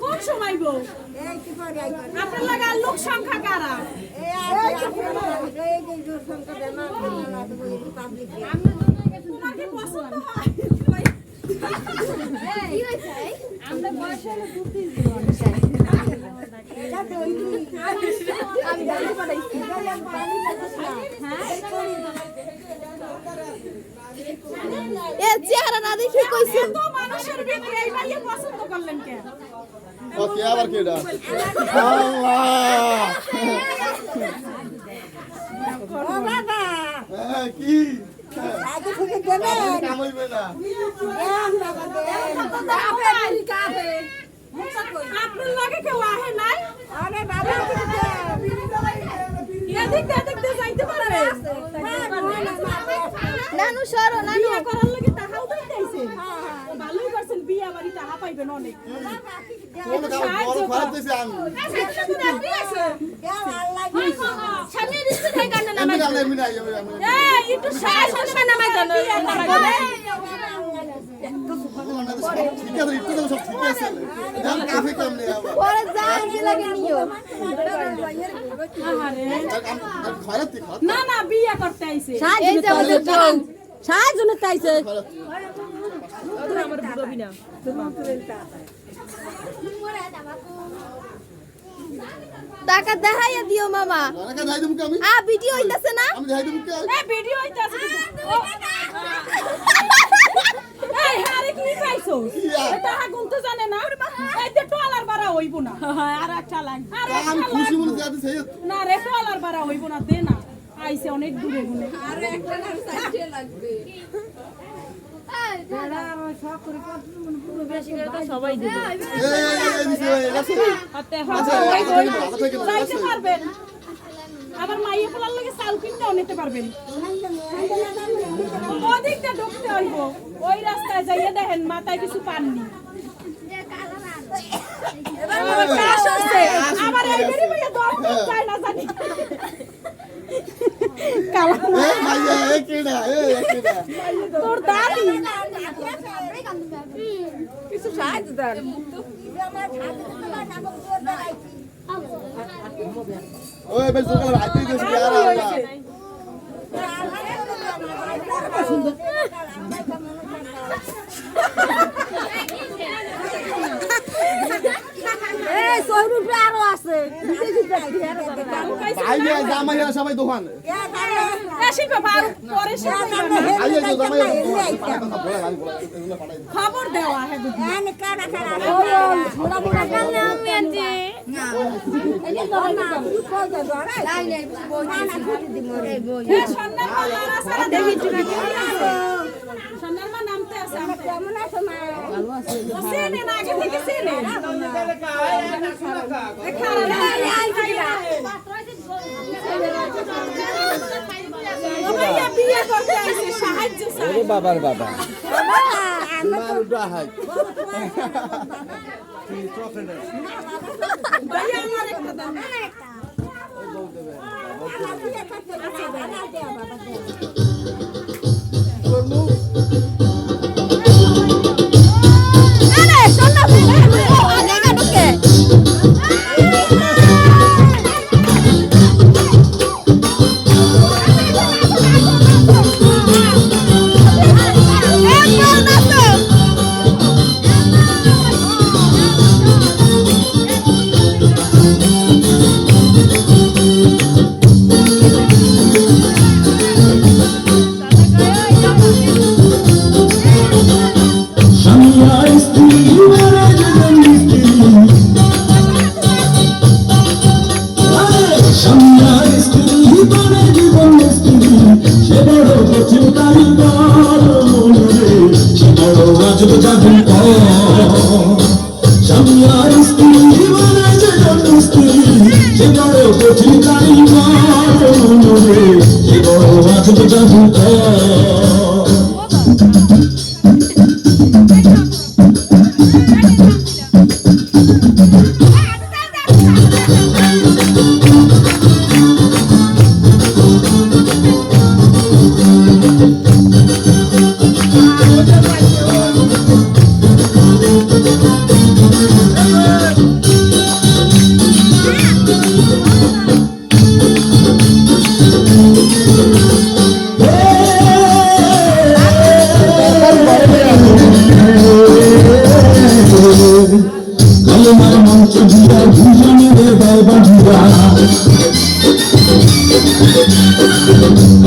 কোন সময় গো আপনার লাগা লোক সংখ্যা কারা তোমাকে পছন্দ হয় আমরা বয়স হলে বুদ্ধি চেহারা না দেখে কইছে তো মানুষের ভিতরে এই ভাইয়া পছন্দ করলেন কেন ও কে আবার কেডা আল্লাহ ও বাবা কি আগে থেকে দেবেন কাম হইবে না আপনার লাগে কেউ আহে নাই আরে বাবা এদিক দেখতে যাইতে পারবে নানু সরো নানু বিয়ে করার লাগে টাকাও দিতেছে ভালোই করছেন বিয়ে বাড়ি টাকা পাইবেন অনেক কোন কাম বড় খরচ দিছি আমি সামনে রিস্তে থেকে কান্না আমি নামাই আমি নাই এই একটু সাহস নামাই দেন ঠিক আছে একটু সব ঠিক আছে দাম কাছে কম নেই আবার পরে যাই যে লাগে নিও খরচ না না বিয়ে করতে আইছে এই যে ওদের বউ সাহায্য চাইছে আমার বুড়ো বিনা টাকা দেখাইয়া দিও মামা টাকা যাই দেব আমি ভিডিও হইতাছে না আমি যাই দেব কি এই ভিডিও হইতাছে এই আরে কি পাইছো এটা গুনতে জানে না এই যে টলার বাড়া হইব না আর একটা লাগ আমি খুশি মনে যাতে সেই না রে টলার বাড়া হইব না দে না আইছে অনেক দূরে গুনে আরে একটা না সাইডে লাগবে সবাই দিবে চাইতে পারবেন আবার মাইয়ে পোলার লাগে চাল কিনতেও নিতে পারবেন ওদিকটা ঢুকতে হইব ওই রাস্তায় যাইয়ে দেখেন মাথায় কিছু পাননি আবার এই বেরি ভাইয়া দম চাই না জানি তোর দাদি কিছু সাহায্য দেন ওই বেশ সকালে রাতে দিয়েছি আর এই সরুপে আরো আছে আইয়া জামাইরা সবাই দোকান শিল্পা পার পরে আইয়া তো জামাইরা খবর দেওয়া হ্যাঁ দুধ এনে কারা কারা মোড়া মোড়া কানে আমি আনছি এই তো না কই দে ধরে নাই নাই না ফুটি দি মরে সন্ন্যাল মারা সারা দেখি চুরি সন্ন্যাল মা নামতে আছে কেমন আছো মা ভালো আছি সেনে না আগে থেকে সেনে বিয়ে করতে আইছে সাহায্য চাই বাবার বাবা ভাইয়া আমার একটা দাও আরে শোন না আগে ঢুকে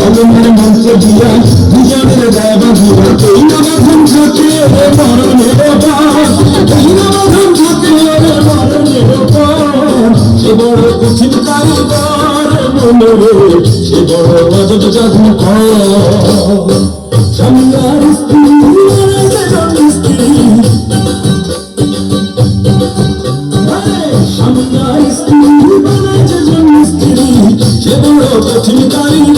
অমনের মন্ত্র দিয়া দুজনের গায়ে বাঁধিয়া এই নবাধন থাকে মরণের পর এই নবাধন থাকে মরণের পর সে বড় কঠিন কারিগর মনে রে সে বড় অজব জাদু স্বামীর স্ত্রী স্ত্রী স্বামীর স্ত্রী স্ত্রী সে বড় কঠিন কারিগর